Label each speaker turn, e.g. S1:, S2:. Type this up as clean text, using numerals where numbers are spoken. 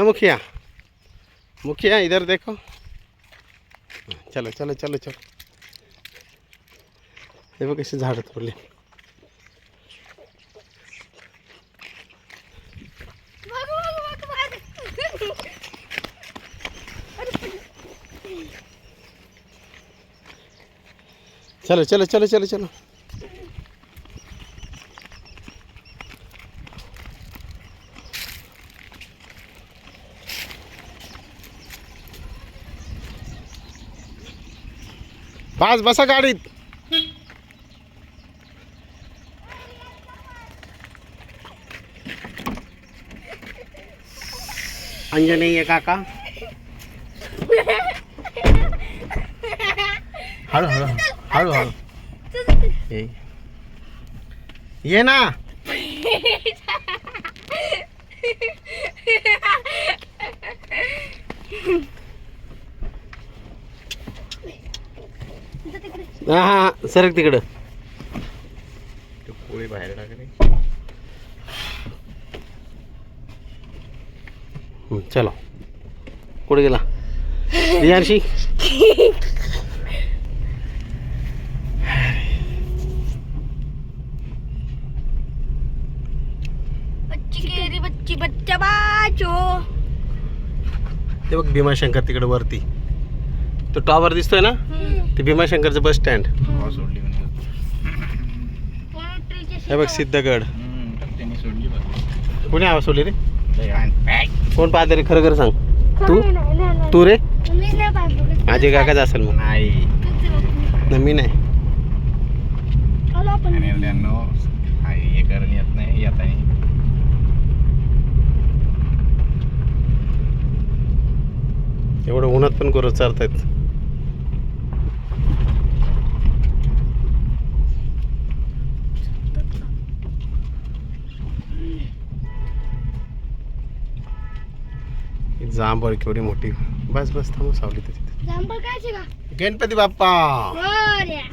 S1: हाँ मुखिया, मुखिया इधर देखो। चलो चलो चलो चलो, हे बघ कशी झाडं तोडली. चलो चलो चलो चलो चलो. पास बसा गाडीत. अंजनेय काका, हळू हळू हळू हळू ये ना. हा हा सरक तिकडं. पोळी बाहेर टाकली. चलो, कुठे गेला रियांशी?
S2: बच्ची बच्चा बाचो.
S1: ते बघ भीमाशंकर तिकडे वरती, तो टॉवर दिसतोय ना, ते भीमाशंकरचं बस स्टँड. हे बघ सिद्धगड. कोणी आवाज सोडली रे? कोण पाहते रे? खरं खरं सांग. तू रे? माझे काकाच असेल मग. नाही मी नाही. एवढं उन्हात पण गुरं चालतायत. जांभळ केवढी मोठी. बस बस थांबू सावली तिथे.
S2: जांभळ काय
S1: गणपती बाप्पा.